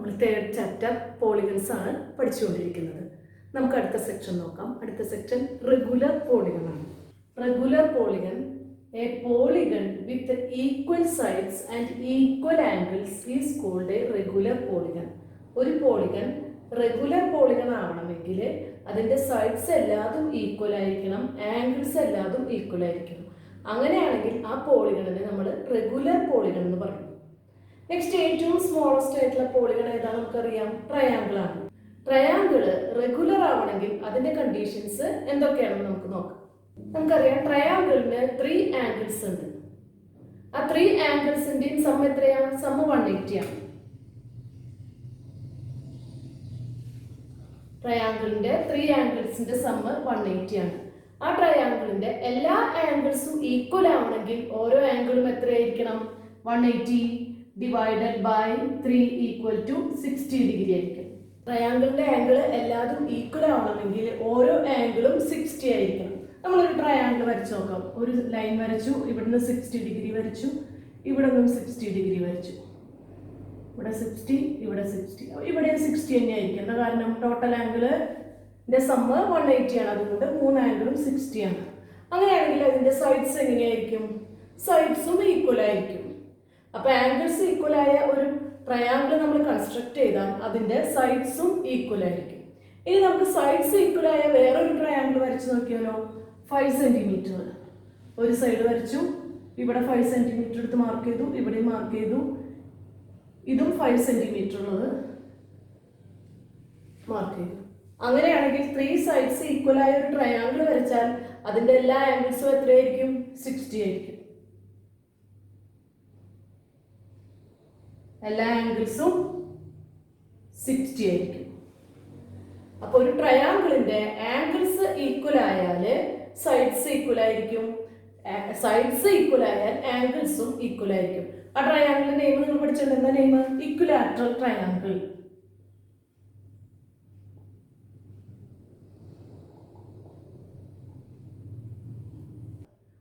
നമ്മൾ third chapter polygons ആണ് പഠിച്ചുകൊണ്ടിരിക്കുന്നത്. നമുക്ക് അടുത്ത സെക്ഷൻ നോക്കാം. അടുത്ത സെക്ഷൻ റെഗുലർ പോളിഗൺ ആണ്. Regular polygon, a polygon with equal sides and equal angles is called a regular polygon. ഒരു പോളിഗൺ റെഗുലർ പോളിഗൺ ആവണമെങ്കിൽ അതിൻ്റെ സൈഡ്സ് എല്ലാതും ഈക്വൽ ആയിരിക്കണം, ആംഗിൾസ് എല്ലാതും ഈക്വൽ ആയിരിക്കണം. അങ്ങനെയാണെങ്കിൽ ആ പോളിഗണിനെ നമ്മൾ റെഗുലർ പോളിഗൺ എന്ന് പറയും. നെക്സ്റ്റ് ഏറ്റവും സ്മോളസ്റ്റ് ആയിട്ടുള്ള പോളിഗൺ ഏതാണ് നമുക്കറിയാം, ട്രയാങ്കിൾ ആണ്. ട്രയാങ്കിൾ റെഗുലർ ആവണമെങ്കിൽ അതിന്റെ കണ്ടീഷൻസ് എന്തൊക്കെയാണെന്ന് നമുക്ക് നോക്കാം. നമുക്കറിയാം ട്രയാങ്കിളിന് 3 ആംഗിൾസ് ഉണ്ട്. ആ 3 ആംഗിൾസിന്റെയും സം എത്രയാണ്? സം 180 ആണ്. ട്രയാങ്കിളിന്റെ 3 ആംഗിൾസിന്റെ സം 180 ആണ്. ആ ട്രയാങ്കിളിന്റെ എല്ലാ ആംഗിൾസും ഈക്വൽ ആവണമെങ്കിൽ ഓരോ ആംഗിളും എത്രയായിരിക്കണം? 180 divided by 3 equal to 60 degree ആയിരിക്കും. ട്രയാങ്കിളിന്റെ ആംഗിൾ എല്ലാതും ഈക്വൽ ആവണമെങ്കിൽ ഓരോ ആംഗിളും 60 ആയിരിക്കണം. നമ്മളൊരു ട്രയാങ്കിൾ വരച്ചു നോക്കാം. ഒരു ലൈൻ വരച്ചു, ഇവിടുന്ന് 60 ഡിഗ്രി വരച്ചു, ഇവിടെ നിന്നും 60 ഡിഗ്രി വരച്ചു, ഇവിടെ 60, ഇവിടെ 60, ഇവിടെ 60 തന്നെ ആയിരിക്കും. എന്താ കാരണം? ടോട്ടൽ ആംഗിളിന്റെ സം 180 ആണ്, അതുകൊണ്ട് 3 ആംഗിളും 60 ആണ്. അങ്ങനെയാണെങ്കിൽ അതിന്റെ സൈഡ്സ് എങ്ങനെയായിരിക്കും? സൈഡ്സും ഈക്വൽ ആയിരിക്കും. അപ്പൊ ആംഗിൾസ് ഈക്വൽ ആയ ഒരു ട്രയാങ്കിൾ നമ്മൾ കൺസ്ട്രക്ട് ചെയ്താൽ അതിന്റെ സൈഡ്സും ഈക്വൽ ആയിരിക്കും. ഇനി നമുക്ക് സൈഡ്സ് ഈക്വൽ ആയ വേറൊരു ട്രയാങ്കിൾ വരച്ചു നോക്കിയാലോ? 5 സെന്റിമീറ്റർ ഒരു സൈഡ് വരച്ചു, ഇവിടെ 5 സെന്റിമീറ്റർ എടുത്ത് മാർക്ക് ചെയ്തു, ഇവിടെ മാർക്ക് ചെയ്തു, ഇതും 5 സെന്റിമീറ്റർ ഉള്ളത് മാർക്ക് ചെയ്തു. അങ്ങനെയാണെങ്കിൽ 3 സൈഡ്സ് ഈക്വൽ ആയ ഒരു ട്രയാങ്കിൾ വരച്ചാൽ അതിന്റെ എല്ലാ ആംഗിൾസും എത്രയായിരിക്കും? 60 ആയിരിക്കും. എല്ലാ ആംഗിൾസും 60 ആയിരിക്കും. അപ്പൊ ഒരു ട്രയാങ്കിളിന്റെ ആംഗിൾസ് ഈക്വൽ ആയാല് സൈഡ്സ് ഈക്വൽ ആയിരിക്കും, സൈഡ്സ് ഈക്വൽ ആയാൽ ആംഗിൾസും ഈക്വൽ ആയിരിക്കും. ആ ട്രയാങ്കിളിന്റെ നെയിം നിങ്ങൾ പഠിച്ചിട്ടുണ്ട്. എന്താ നെയിം? Equilateral triangle.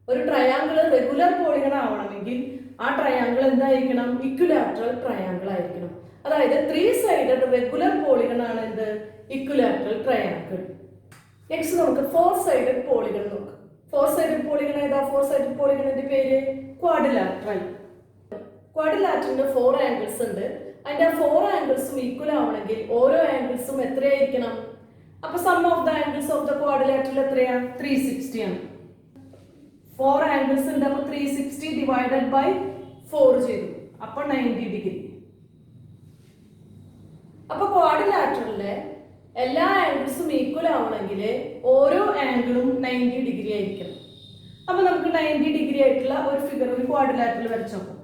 ഒരു ട്രയാങ്കിൾ റെഗുലർ പോളിഗൺ ആവണമെങ്കിൽ ആ ട്രയാങ്കിൾ എന്തായിരിക്കണം? ഇക്വിലാറ്ററൽ ട്രയാങ്കിൾ ആയിരിക്കണം. അതായത് 3 സൈഡഡ് റെഗുലർ പോളിഗൺ ആണ് എന്ത്? Equilateral triangle. നെക്സ്റ്റ് നമുക്ക് 4 സൈഡഡ് പോളിഗൺ നോക്കാം. 4 സൈഡഡ് പോളിഗൺ ഏതാ? 4 സൈഡഡ് പോളിഗണിന്റെ പേര് ക്വാഡ്രിലാറ്ററൽ. ക്വാഡ്രിലാറ്ററിന് 4 ആംഗിൾസ് ഉണ്ട്. അതിന്റെ 4 ആംഗിൾസും ഈക്വൽ ആവണമെങ്കിൽ ഓരോ ആംഗിൾസും എത്രയായിരിക്കണം? അപ്പൊ sum of the angles of the quadrilateral എത്രയാണ്? 360 ആണ്. 4 ആംഗിൾസ് ഉണ്ട്. അപ്പൊ 360 ഡിവൈഡഡ് ബൈ 4 ചെയ്തു, അപ്പൊ 90 ഡിഗ്രി. അപ്പൊ ക്വാഡ്രിലാറ്ററലിലെ എല്ലാ ആംഗിൾസും ഈക്വൽ ആവണമെങ്കിൽ ഓരോ ആംഗിളും 90 ഡിഗ്രി ആയിരിക്കണം. അപ്പൊ നമുക്ക് 90 ഡിഗ്രി ആയിട്ടുള്ള ഒരു ഫിഗർ, ഒരു ക്വാഡ്രിലാറ്ററൽ വരച്ചു നോക്കാം.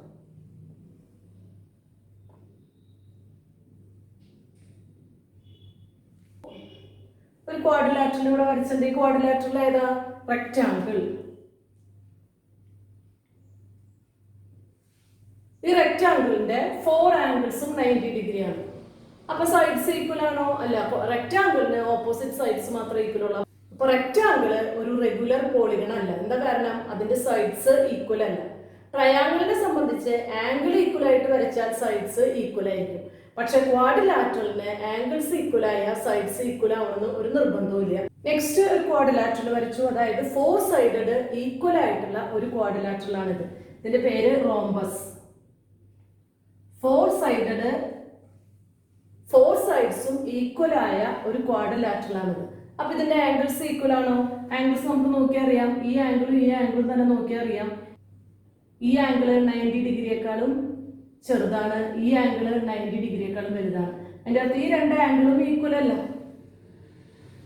ഒരു ക്വാഡ്രിലാറ്ററൽ ഇവിടെ വരച്ചിട്ടുണ്ട്. ഈ ക്വാഡ്രിലാറ്ററൽ ഏതാ? റെക്റ്റാങ്കിൾ. ഈ റെക്റ്റാങ്കിളിന്റെ 4 ആംഗിൾസും 90 ഡിഗ്രി ആണ്. അപ്പൊ സൈഡ്സ് ഈക്വൽ ആണോ? അല്ല. അപ്പൊ റെക്റ്റാങ്കിളിന് ഓപ്പോസിറ്റ് സൈഡ്സ് മാത്രമേ ഈക്വൽ ഉള്ളൂ. അപ്പൊ റെക്റ്റാങ്കിൾ ഒരു റെഗുലർ പോളിഗൺ അല്ല. എന്താ കാരണം? അതിന്റെ സൈഡ്സ് ഈക്വൽ അല്ല. ട്രയാങ്കിളിനെ സംബന്ധിച്ച് ആംഗിൾ ഈക്വൽ ആയിട്ട് വരച്ചാൽ സൈഡ്സ് ഈക്വൽ ആയിരിക്കും. പക്ഷെ ക്വാഡ്രിലാറ്ററലിന് ആംഗിൾസ് ഈക്വൽ ആയ സൈഡ്സ് ഈക്വൽ ആവണമെന്ന് ഒരു നിർബന്ധവും ഇല്ല. നെക്സ്റ്റ് ഒരു ക്വാഡ്രിലാറ്ററൽ വരച്ചു. അതായത് 4 സൈഡഡ് ഈക്വൽ ആയിട്ടുള്ള ഒരു ക്വാഡ്രിലാറ്ററൽ ആണിത്. ഇതിന്റെ പേര് റോംബസ്. 4 സൈഡഡ് 4 സൈഡ്സും ഈക്വൽ ആയ ഒരു ക്വാഡ്രിലാറ്ററൽ ആണിത്. അപ്പൊ ഇതിന്റെ ആംഗിൾസ് ഈക്വൽ ആണോ? ആംഗിൾസ് നമുക്ക് നോക്കിയാൽ അറിയാം. ഈ ആംഗിളും ഈ ആംഗിളും തന്നെ നോക്കിയാൽ അറിയാം. ഈ ആംഗിൾ 90 ഡിഗ്രിയേക്കാളും ചെറുതാണ്, ഈ ആംഗിൾ 90 ഡിഗ്രിയേക്കാളും വലുതാണ്. അതിന്റെ അകത്ത് ഈ 2 ആംഗിളും ഈക്വൽ അല്ല.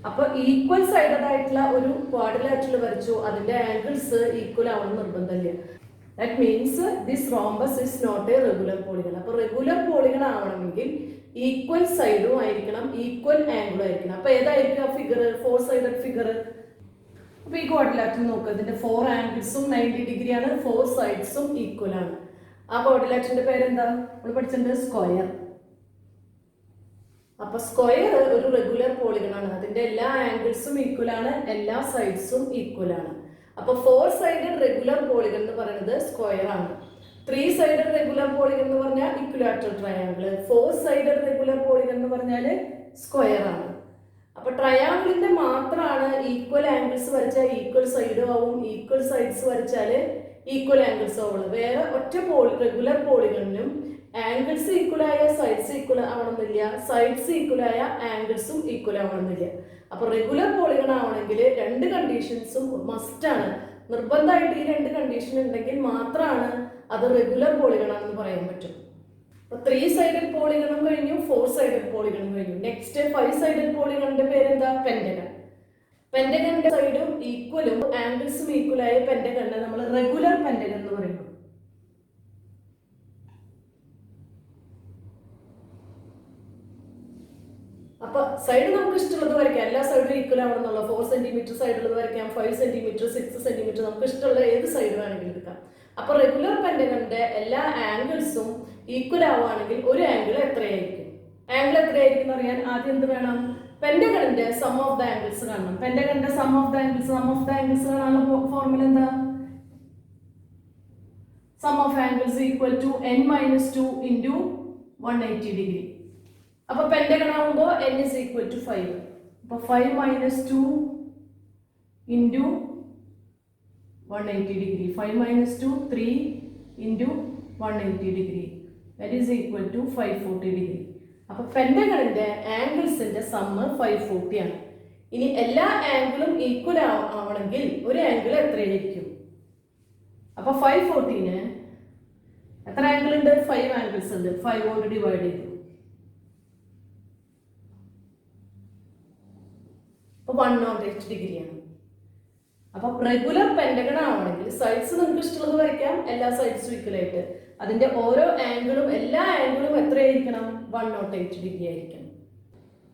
അപ്പൊ ഈക്വൽ സൈഡഡ് ആയിട്ടുള്ള ഒരു ക്വാഡ്രിലാറ്ററൽ വരച്ചു, അതിന്റെ ആംഗിൾസ് ഈക്വൽ ആവണം നിർബന്ധമില്ല. That means this rhombus is not a regular polygon. അപ്പോൾ റെഗുലർ പോളിഗൺ ആവണമെങ്കിൽ ഈക്വൽ സൈഡും ആയിരിക്കണം, ഈക്വൽ ആംഗിളും ആയിരിക്കണം. അപ്പൊ ഏതായിരിക്കും ആ ഫിഗർ? 4 sided figure. അപ്പൊ ഈ ക്വാഡ്രിലാറ്ററൽ നോക്കുക. ഇതിന്റെ 4 ആംഗിൾസും 90 ഡിഗ്രി ആണ്, 4 സൈഡ്സും ഈക്വൽ ആണ്. ആ ക്വാഡ്രിലാറ്ററിന്റെ പേരെന്താ? നമ്മൾ പഠിച്ചിട്ടുണ്ട്, സ്ക്വയർ. അപ്പൊ സ്ക്വയർ ഒരു റെഗുലർ പോളിഗൺ ആണ്. അതിന്റെ എല്ലാ ആംഗിൾസും ഈക്വൽ ആണ്, എല്ലാ സൈഡ്സും ഈക്വൽ ആണ്. അപ്പൊ 4 സൈഡഡ് റെഗുലർ പോളിഗൺ എന്ന് പറയുന്നത് സ്ക്വയർ ആണ്. 3 സൈഡഡ് റെഗുലർ പോളിഗൺ എന്ന് പറഞ്ഞാൽ equilateral triangle, 4 sided regular polygon എന്ന് പറഞ്ഞാൽ സ്ക്വയർ ആണ്. അപ്പൊ ട്രയാങ്കിളിന്റെ മാത്രമാണ് ഈക്വൽ ആംഗിൾസ് വരച്ചാൽ ഈക്വൽ സൈഡും ആവും, ഈക്വൽ സൈഡ്സ് വരച്ചാൽ ഈക്വൽ ആംഗിൾസ് ആവുള്ളൂ. വേറെ ഒറ്റ റെഗുലർ പോളിഗണിനും ആംഗിൾസ് ഈക്വൽ ആയ സൈഡ്സ് ഈക്വൽ ആവണമെന്നില്ല, സൈഡ്സ് ഈക്വൽ ആയ ആംഗിൾസും ഈക്വൽ ആവണമെന്നില്ല. അപ്പൊ റെഗുലർ പോളിഗൺ ആവണമെങ്കിൽ 2 കണ്ടീഷൻസും മസ്റ്റാണ്, നിർബന്ധമായിട്ട് ഈ 2 കണ്ടീഷൻ ഉണ്ടെങ്കിൽ മാത്രമാണ് അത് റെഗുലർ പോളിഗൺ ആണെന്ന് പറയാൻ പറ്റും. അപ്പൊ 3 സൈഡഡ് പോളിഗണും കഴിഞ്ഞു, 4 സൈഡഡ് പോളിഗണും കഴിഞ്ഞു. നെക്സ്റ്റ് 5 സൈഡഡ് പോളിഗണിന്റെ പേരെന്താ? പെന്റഗൺ. പെന്റഗണിന്റെ സൈഡും ഈക്വലും ആംഗിൾസും ഈക്വൽ ആയ പെന്റഗണിനെ നമ്മൾ റെഗുലർ പെന്റഗൺ എന്ന് പറയുന്നു. അപ്പൊ സൈഡ് നമുക്ക് ഇഷ്ടമുള്ളത് വരയ്ക്കാം, എല്ലാ സൈഡും ഈക്വൽ ആവണമെന്നുള്ള 4 സെന്റിമീറ്റർ സൈഡുള്ളത് വരയ്ക്കാം, 5 സെന്റിമീറ്റർ 6 സെന്റിമീറ്റർ നമുക്ക് ഇഷ്ടമുള്ള ഏത് സൈഡ് വേണമെങ്കിലും എടുക്കാം. അപ്പൊ റെഗുലർ പെന്റഗണിന്റെ എല്ലാ ആംഗിൾസും ഈക്വൽ ആവുകയാണെങ്കിൽ ഒരു ആംഗിൾ എത്രയായിരിക്കും? ആംഗിൾ എത്രയായിരിക്കും അറിയാൻ ആദ്യം എന്ത് വേണം? പെന്റഗണിന്റെ സം ഓഫ് ദ ആംഗിൾസ് കാണണം. പെന്റഗണിന്റെ സം ഓഫ് ദ ആംഗിൾസ് കാണാനുള്ള ഫോർമുല എന്താ? Sum of angles equal to n-2 into 180 degree. അപ്പൊ പെന്റഗൺ ആവുമ്പോൾ n is equal to 5. അപ്പൊ 5 - 2 into 180 degree. 5 - 2 3 into 180 degree. That is equal to 540 degree. അപ്പൊ പെന്റഗണിന്റെ ആംഗിൾസിന്റെ sum 540 ആണ്. ഇനി എല്ലാ ആംഗിളും ഈക്വൽ ആവണമെങ്കിൽ ഒരു ആംഗിൾ എത്രയായിരിക്കും? അപ്പൊ 540ന് എത്ര ആംഗിൾ ഉണ്ട്? 5 ആംഗിൾസ് ഉണ്ട്. 5 കൊണ്ട് ഡിവൈഡ് ചെയ്തു. 108 ഡിഗ്രിയാണ്. അപ്പൊ റെഗുലർ പെന്റഗൺ ആവണമെങ്കിൽ സൈഡ്സ് നിങ്ങൾക്ക് ഇഷ്ടമുള്ളത് വരയ്ക്കാം, എല്ലാ സൈഡ്സും ഈക്വൽ ആയിട്ട്. അതിന്റെ ഓരോ ആംഗിളും എല്ലാ ആംഗിളും എത്രയായിരിക്കണം? 108 ഡിഗ്രി ആയിരിക്കണം.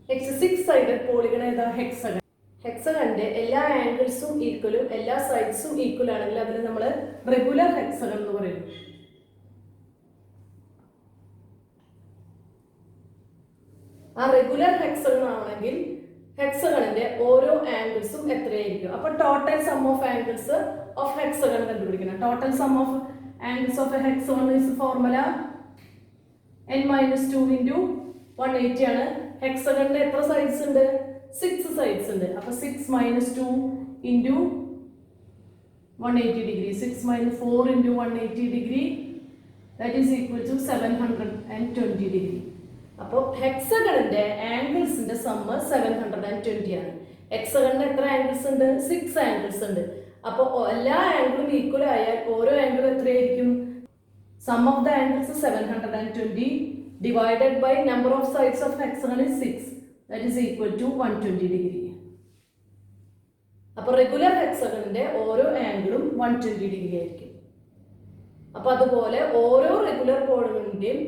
നെക്സ്റ്റ് 6 സൈഡഡ് പോളിഗൺ ഏതാ? ഹെക്സഗൺ. ഹെക്സഗണിന്റെ എല്ലാ ആംഗിൾസും ഈക്വലും എല്ലാ സൈഡ്സും ഈക്വൽ ആണെങ്കിൽ അതിന് നമ്മൾ റെഗുലർ ഹെക്സഗൺ എന്ന് പറയുന്നു. ആ റെഗുലർ ഹെക്സഗൺ ആവണമെങ്കിൽ ഹെക്സഗണിന്റെ ഓരോ ആംഗിൾസും എത്രയായിരിക്കും? അപ്പൊ total sum of angles of hexagon കണ്ടുപിടിക്കണം. Total sum of angles of a hexagon is formula n-2 into 180 ആണ്. ഹെക്സഗണിന്റെ എത്ര സൈഡ്സ് ഉണ്ട്? 6 സൈഡ്സ് ഉണ്ട്. അപ്പൊ 6 - 2 into 180 degree. 6 - 4 into 180 degree. That is equal to 720 degree. അപ്പോൾ ഹെക്സഗണിന്റെ ആംഗിൾസിന്റെ സമ്മ് 720 ആണ്. ഹെക്സഗണിന് എത്ര ആംഗിൾസ് ഉണ്ട്? 6 ആംഗിൾസ് ഉണ്ട്. അപ്പോൾ എല്ലാ ആംഗിളും ഈക്വൽ ആയാൽ ഓരോ ആംഗിളും എത്രയായിരിക്കും? Sum of the angles 720 divided by number of sides of hexagon is 6. That is equal to 120 degree. അപ്പോൾ റെഗുലർ ഹെക്സഗണിന്റെ ഓരോ ആംഗിളും 120 ഡിഗ്രി ആയിരിക്കും. അപ്പൊ അതുപോലെ ഓരോ റെഗുലർ പോളിഗണിന്റെയും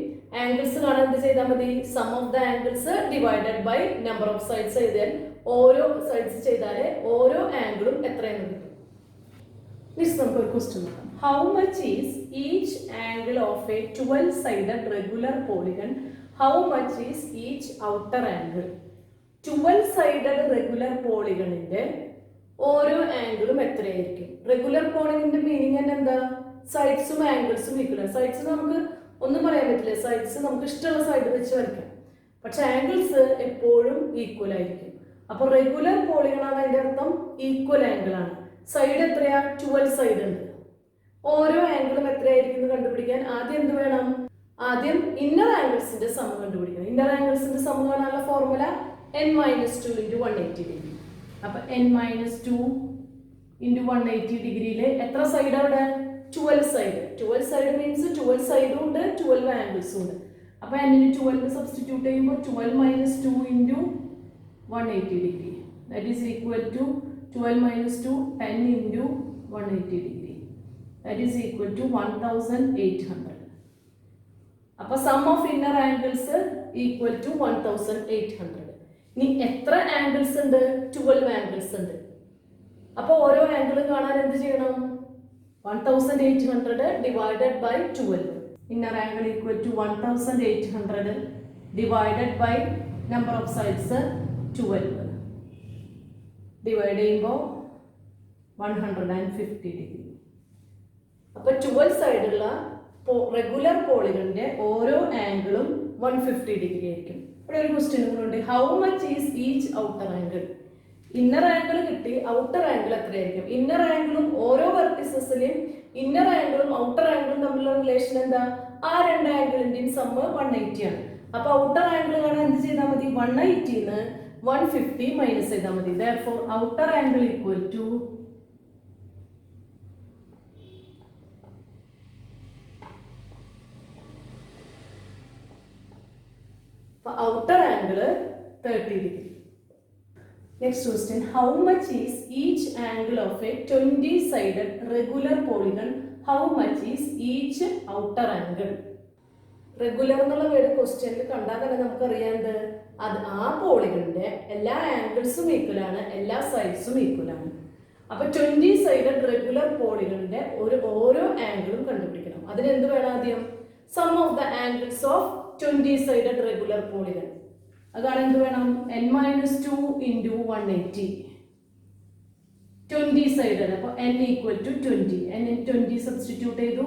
ആംഗിൾസ് കാണാൻ എന്ത് ചെയ്താൽ മതി? Sum of the angles divided by number of sides ചെയ്താൽ ഓരോ സൈഡ്സ് ചെയ്താൽ ഓരോ ആംഗിളും എത്രയെന്ന് കിട്ടും. നെക്സ്റ്റ് നമുക്ക് ഒരു ക്വസ്റ്റ്യൻ നോക്കാം. How much is each angle of a 12 sided regular polygon? How much is each outer angle? 12 sided regular പോളിഗണിന്റെ ഓരോ ആംഗിളും എത്രയായിരിക്കും? റെഗുലർ പോളിഗണിന്റെ മീനിങ് തന്നെ എന്താ? സൈഡ്സും ആംഗിൾസും ഈക്വൽ ആണ്. സൈഡ്സ് നമുക്ക് ഒന്നും പറയാൻ പറ്റില്ല, സൈഡ്സ് നമുക്ക് ഇഷ്ടമുള്ള സൈഡ് വെച്ച് വരയ്ക്കാം. പക്ഷെ ആംഗിൾസ് എപ്പോഴും ഈക്വൽ ആയിരിക്കും. അപ്പൊ റെഗുലർ പോളിഗൺ ആണ് അതിന്റെ അർത്ഥം ഈക്വൽ ആംഗിൾ ആണ്. സൈഡ് എത്രയാ? 12 സൈഡ് ഉണ്ട്. ഓരോ ആംഗിളും എത്രയായിരിക്കും എന്ന് കണ്ടുപിടിക്കാൻ ആദ്യം എന്ത് വേണം? ആദ്യം ഇന്നർ ആംഗിൾസിന്റെ സം കണ്ടുപിടിക്കണം. ഇന്നർ ആംഗിൾസിന്റെ സം കാണാനുള്ള ഫോർമുല n-2 ഇൻറ്റു 180 ഡിഗ്രി. അപ്പൊ n-2 ഇൻറ്റു 180 ഡിഗ്രിയിൽ എത്ര സൈഡ് അവിടെ? 12 സൈഡ്. 12 സൈഡ് മീൻസ് 12 സൈഡും ഉണ്ട്, 12 ആംഗിൾസും ഉണ്ട്. അപ്പൊ n-ന് 12 സബ്സ്റ്റിറ്റ്യൂട്ട് ചെയ്യുമ്പോൾ 12 - 2 into 180 degree. That is equal to 12 - 2 10 into 180 degree. That is equal to 1800. അപ്പൊ sum of inner angles equal to 1800. ഇനി എത്ര ആംഗിൾസ് ഉണ്ട്? 12 ആംഗിൾസ് ഉണ്ട്. അപ്പൊ ഓരോ ആംഗിളും കാണാൻ എന്ത് ചെയ്യണം? 1800 divided by 12. Inner angle equal to 1800 divided by number of sides 12. Divide ചെയ്യുമ്പോൾ 150 ഡിഗ്രി. അപ്പോൾ 12 സൈഡുള്ള റെഗുലർ പോളിഗണിന്റെ ഓരോ ആംഗിളും 150 ഡിഗ്രി ആയിരിക്കും. ഇവിടെ ഒരു ക്വസ്റ്റ്യൻ ഉണ്ട്, how much is each outer angle. Inner angle കിട്ടി, ഔട്ടർ ആംഗിൾ എത്രയായിരിക്കും? ഇന്നർ ആംഗിളും ഓരോ വെർട്ടിസസിലും ഇന്നർ ആംഗിളും ഔട്ടർ ആംഗിളും തമ്മിലുള്ള റിലേഷൻ എന്താ? ആ രണ്ട് ആംഗിളിന്റെയും സമ്മ് 180 ആണ്. അപ്പൊ ഔട്ടർ ആംഗിൾ കാണാൻ എന്ത് ചെയ്താൽ മതി? 180 150 മൈനസ് ചെയ്താൽ മതി. therefore outer angle equal to outer angle 30 degree. Next question, how much is each angle of a 20-sided regular polygon? How much is each outer angle? Regular എന്നുള്ള word ക്വസ്റ്റ്യനിൽ കണ്ടാൽ തന്നെ നമുക്കറിയാം അത് ആ പോളിഗണിന്റെ എല്ലാ ആംഗിൾസും ഈക്വൽ ആണ്, എല്ലാ സൈഡ്സും ഈക്വൽ ആണ്. അപ്പൊ 20 സൈഡഡ് റെഗുലർ പോളിഗണിന്റെ ഓരോ ആംഗിളും കണ്ടുപിടിക്കണം. അതിനെന്ത് വേണം? ആദ്യം sum of the angles of 20-sided regular polygon. അതാണ് എന്ത് വേണം? n-2 into 180. 20-sided. അപ്പോൾ n equal to 20. n in 20 substitute ചെയ്തു.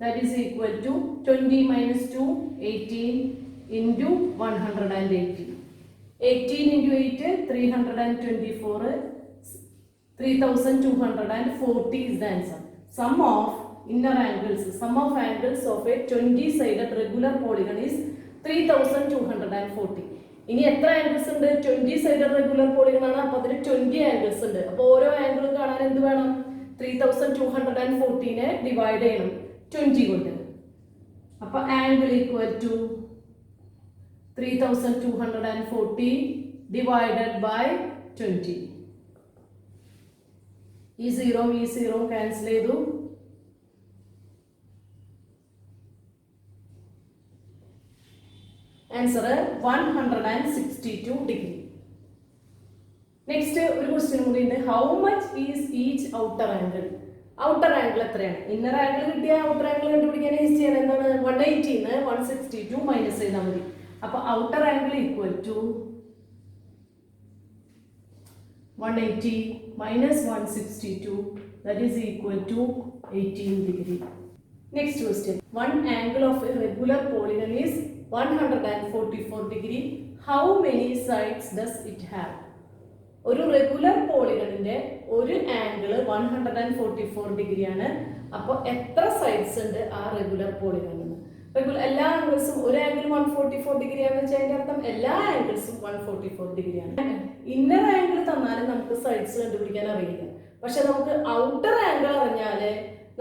That is equal to 20 minus 2, 18 into 180. 18 into 8, 324. 3240 is the answer. Sum of inner angles, sum of angles of a 20-sided regular polygon is 3240. ഇനി എത്ര angles ഉണ്ട്? 20-sided regular polygon ആണ്. അപ്പോൾ അതിന് 20 angles ഉണ്ട്. അപ്പോൾ ഓരോ ആംഗിളും കാണാൻ എന്ത് വേണം? 3240നെ ഡിവൈഡ് ചെയ്യണം 20 കൊണ്ട്. അപ്പോൾ angle equal to 3240 divided by 20. ഈ 0 ക്യാൻസൽ ചെയ്തു. Answer 162 degree. നെക്സ്റ്റ് ഒരു ക്വസ്റ്റ്യൻ കൂടി ഉണ്ട്, how much is each outer angle. Outer angle എത്രയാണ്? ഇന്നർ ആംഗിൾ കിട്ടിയ ഔട്ടർ ആംഗിൾ കണ്ടുപിടിക്കാൻ ഈസി ആണ്. എന്താണ്? 180 162 മൈനസ് ചെയ്താൽ മതി. അപ്പൊ outer angle equal to 180 minus 162, that is equal to 18 degree. Next question, one angle of a regular polygon is 144 degree. How many sides does it have? ഒരു regular പോളിഗണിന്റെ ഒരു angle 144 degree ആണ്. അപ്പോൾ എത്ര സൈഡ്സ് ഉണ്ട് ആ റെഗുലർ പോളിഗണിന്? എല്ലാ ആംഗിൾസും ഒരു angle 144 degree ആണെന്ന് വെച്ചാൽ അതിന്റെ അർത്ഥം എല്ലാ ആംഗിൾസും 144 ഡിഗ്രി ആണ്. ഇന്നർ ആംഗിൾ തന്നാലും നമുക്ക് സൈഡ്സ് കണ്ടുപിടിക്കാൻ അറിയില്ല. പക്ഷെ നമുക്ക് ഔട്ടർ ആംഗിൾ അറിഞ്ഞാല്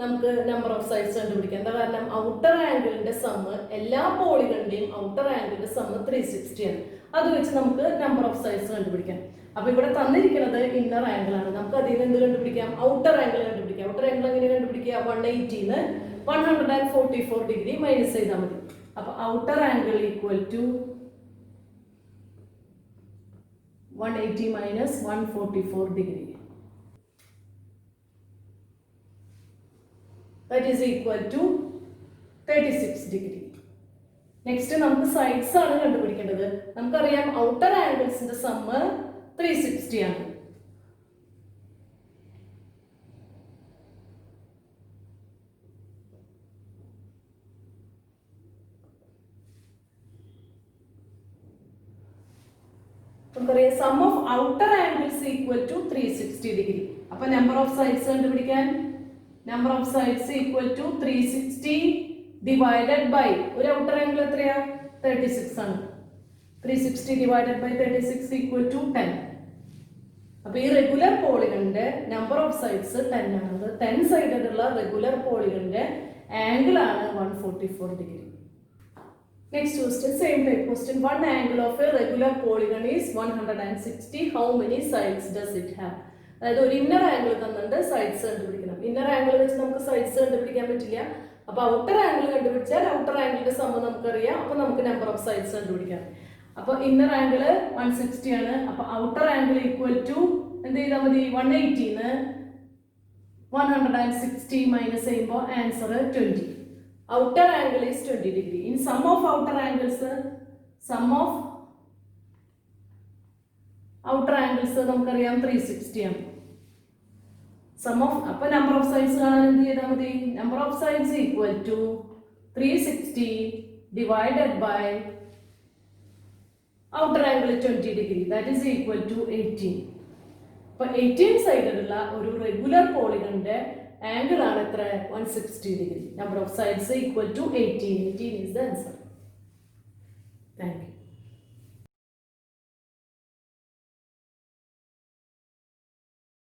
നമുക്ക് നമ്പർ ഓഫ് സൈഡ്സ് കണ്ടുപിടിക്കാം. എന്താ കാരണം? ഔട്ടർ ആംഗിളിന്റെ സമ്മ് എല്ലാ പോളിഗണിന്റെയും ഔട്ടർ ആംഗിളിന്റെ സമ്മ് 360 ആണ്. അത് വെച്ച് നമുക്ക് നമ്പർ ഓഫ് സൈഡ്സ് കണ്ടുപിടിക്കാം. അപ്പൊ ഇവിടെ തന്നിരിക്കുന്നത് ഇന്നർ ആംഗിൾ ആണ്. നമുക്ക് അതിൽ നിന്ന് എന്ത് കണ്ടുപിടിക്കാം? ഔട്ടർ ആംഗിൾ കണ്ടുപിടിക്കാം. ഔട്ടർ ആംഗിൾ എങ്ങനെ കണ്ടുപിടിക്കുക? 180 144 ഡിഗ്രി മൈനസ് ചെയ്താൽ മതി. അപ്പൊ outer angle equal to 180 minus 144 degree. That is equal to 36 degree. Next നമുക്ക് സൈഡ്സ് ആണ് കണ്ടുപിടിക്കേണ്ടത്. നമുക്കറിയാം ഔട്ടർ ആംഗിൾസിന്റെ സമ്മ് 360 ആണ്. നമുക്കറിയാം sum of outer angles equal to 360 degree. അപ്പൊ നമ്പർ ഓഫ് സൈഡ്സ് കണ്ടുപിടിക്കാൻ number of sides equal to 360 divided by ഒരു ഔട്ടർ ആംഗിൾ എത്രയാ? 36 ആണ്. 360 ഡിവൈഡഡ് ബൈ 36 ഈക്വൽ ടു 10. അപ്പൊ ഈ റെഗുലർ പോളിഗണിന്റെ നമ്പർ ഓഫ് സൈഡ്സ് 10 ആണ്. 10 സൈഡഡ് ഉള്ള റെഗുലർ പോളിഗണിന്റെ ആംഗിൾ ആണ് 144 degree. Next question, same type question. One angle of a regular polygon is 160. How many sides does it have? അതായത് ഒരു inner angle തന്നിട്ട് sides കണ്ടുപിടിക്കണം. Inner angle വെച്ച് നമുക്ക് sides കണ്ടുപിടിക്കാൻ പറ്റില്ല. അപ്പൊ ഔട്ടർ ആംഗിൾ കണ്ടുപിടിച്ചാൽ ഔട്ടർ ആംഗിളിന്റെ സമ്മ നമുക്കറിയാം. അപ്പൊ നമുക്ക് നമ്പർ ഓഫ് സൈഡ്സ് കണ്ടുപിടിക്കാം. അപ്പൊ ഇന്നർ ആംഗിൾ 160 ആണ്. അപ്പൊ ഔട്ടർ ആംഗിൾ ഈക്വൽ ടു എന്ത് ചെയ്താൽ മതി? 180 160 മൈനസ് ചെയ്യുമ്പോൾ answer 20. Outer angle is 20 degree. In sum of outer angles നമുക്കറിയാം 360 ആണ്. സം ഓഫ് അപ്പൊ നമ്പർ ഓഫ് സൈഡ്സ് കാണാൻ എന്ത് ചെയ്താൽ മതി? Number of sides equal to 360 divided by outer angle 20 degree that is equal to 18. അപ്പോൾ 18 സൈഡിലുള്ള ഒരു റെഗുലർ പോളിഗണിന്റെ ആംഗിൾ ആണ് എത്ര? 160 degree. Number of sides equal to 18. 18 is the answer. Thank you.